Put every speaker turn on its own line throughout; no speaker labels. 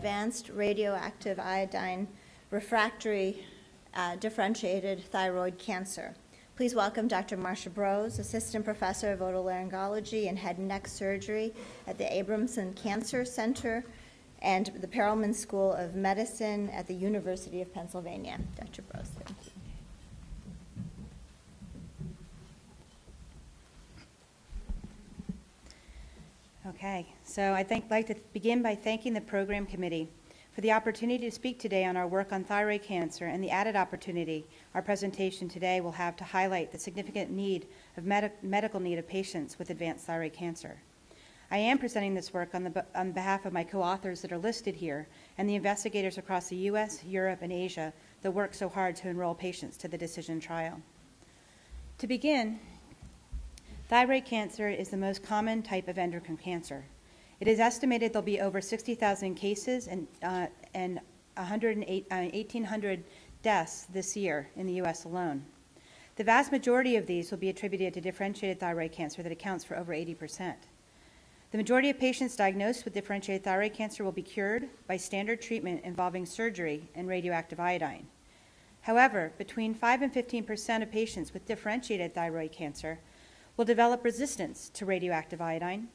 advanced radioactive iodine-refractory differentiated thyroid cancer. Please welcome Dr. Marcia Brose, Assistant Professor of Otolaryngology and Head and Neck Surgery at the Abramson Cancer Center and the Perelman School of Medicine at the University of Pennsylvania. Dr. Brose, thank you.
Okay, so I'd like to begin by thanking the program committee for the opportunity to speak today on our work on thyroid cancer and the added opportunity our presentation today will have to highlight the significant need of medical need of patients with advanced thyroid cancer. I am presenting this work on behalf of my co-authors that are listed here and the investigators across the U.S., Europe, and Asia that work so hard to enroll patients to the DECISION trial. To begin, thyroid cancer is the most common type of endocrine cancer. It is estimated there'll be over 60,000 cases and 1,800 deaths this year in the U.S. alone. The vast majority of these will be attributed to differentiated thyroid cancer that accounts for over 80%. The majority of patients diagnosed with differentiated thyroid cancer will be cured by standard treatment involving surgery and radioactive iodine. However, between 5 and 15% of patients with differentiated thyroid cancer will develop resistance to radioactive iodine,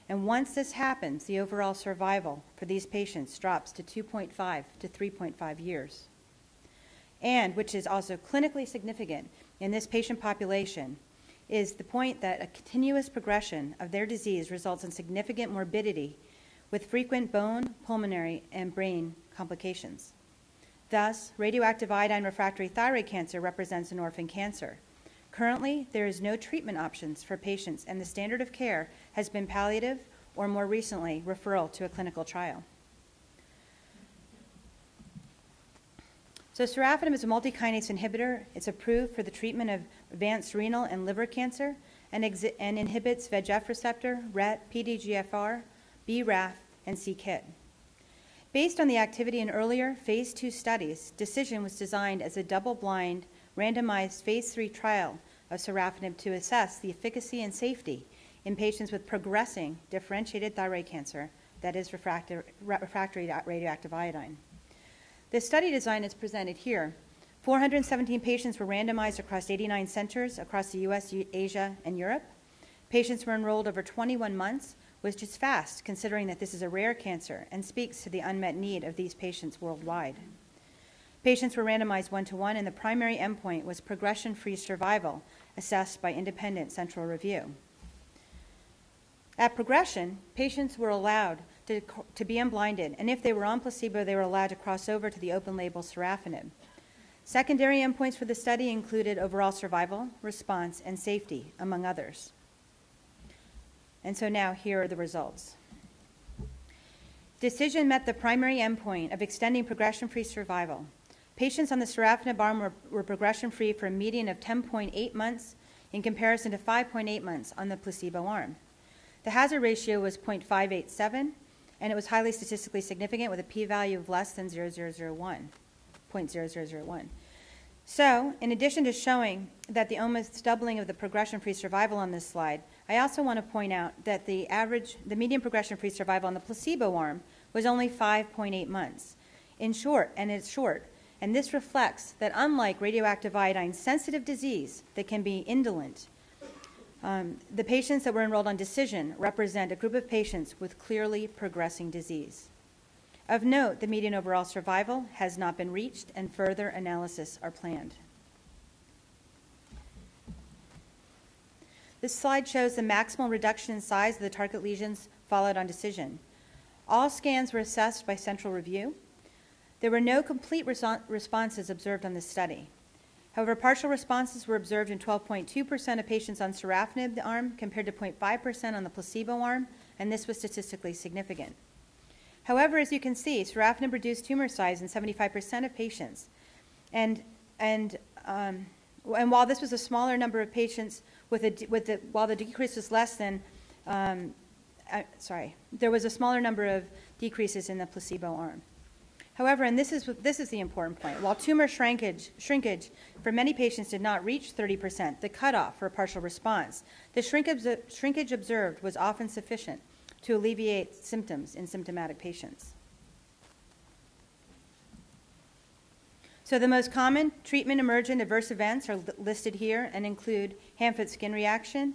and once this happens, the overall survival for these patients drops to 2.5 to 3.5 years. And, which is also clinically significant in this patient population, is the point that a continuous progression of their disease results in significant morbidity with frequent bone, pulmonary, and brain complications. Thus, radioactive iodine-refractory thyroid cancer represents an orphan cancer. Currently, there is no treatment options for patients, and the standard of care has been palliative or, more recently, referral to a clinical trial. So Sorafenib is a multikinase inhibitor. It's approved for the treatment of advanced renal and liver cancer and inhibits VEGF receptor, RET, PDGFR, BRAF, and c-KIT. Based on the activity in earlier phase 2 studies, DECISION was designed as a double-blind, randomized phase 3 trial of Sorafenib to assess the efficacy and safety in patients with progressing differentiated thyroid cancer that is refractory to radioactive iodine. The study design is presented here. 417 patients were randomized across 89 centers across the US, Asia, and Europe. Patients were enrolled over 21 months, which is fast considering that this is a rare cancer and speaks to the unmet need of these patients worldwide. Patients were randomized 1-to-1, and the primary endpoint was progression-free survival assessed by independent central review. At progression, patients were allowed to be unblinded, and if they were on placebo, they were allowed to cross over to the open-label Sorafenib. Secondary endpoints for the study included overall survival, response, and safety, among others. And so now here are the results. DECISION met the primary endpoint of extending progression-free survival. Patients on the Sorafenib arm were progression-free for a median of 10.8 months in comparison to 5.8 months on the placebo arm. The hazard ratio was 0.587, and it was highly statistically significant with a p-value of less than 0.0001. So, in addition to showing that the almost doubling of the progression-free survival on this slide, I also want to point out that the median progression-free survival on the placebo arm was only 5.8 months. In short, and it's short, and this reflects that unlike radioactive iodine-sensitive disease that can be indolent, the patients that were enrolled on DECISION represent a group of patients with clearly progressing disease. Of note, the median overall survival has not been reached, and further analysis are planned. This slide shows the maximal reduction in size of the target lesions followed on DECISION. All scans were assessed by central review. There were no complete responses observed on this study. However, partial responses were observed in 12.2% of patients on Sorafenib arm compared to 0.5% on the placebo arm, and this was statistically significant. However, as you can see, Sorafenib reduced tumor size in 75% of patients. And while this was a smaller number of patients, while the decrease was less than, there was a smaller number of decreases in the placebo arm. However, and this is the important point, while tumor shrinkage for many patients did not reach 30%, the cutoff for a partial response, the shrinkage observed was often sufficient to alleviate symptoms in symptomatic patients. So the most common treatment-emergent adverse events are listed here and include hand-foot skin reaction,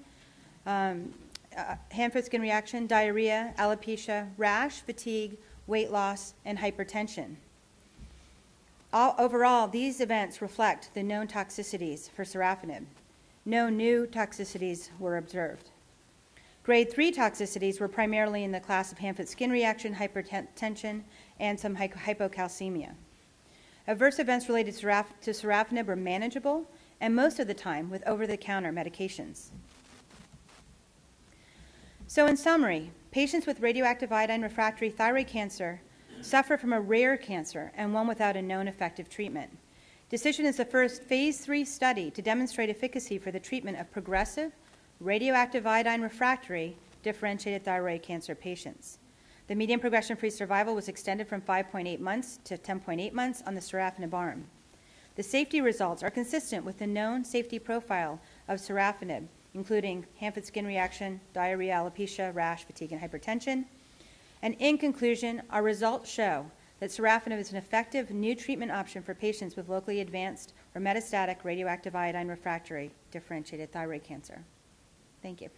diarrhea, alopecia, rash, fatigue, weight loss, and hypertension. Overall, these events reflect the known toxicities for sorafenib. No new toxicities were observed. Grade 3 toxicities were primarily in the class of hand-foot skin reaction, hypertension, and some hypocalcemia. Adverse events related to sorafenib were manageable, and most of the time with over-the-counter medications. So in summary, patients with radioactive iodine-refractory thyroid cancer suffer from a rare cancer and one without a known effective treatment. Decision is the first phase 3 study to demonstrate efficacy for the treatment of progressive radioactive iodine-refractory differentiated thyroid cancer patients. The median progression-free survival was extended from 5.8 months to 10.8 months on the sorafenib arm. The safety results are consistent with the known safety profile of sorafenib, including hand-foot skin reaction, diarrhea, alopecia, rash, fatigue, and hypertension. And in conclusion, our results show that sorafenib is an effective new treatment option for patients with locally advanced or metastatic radioactive iodine-refractory differentiated thyroid cancer. Thank you.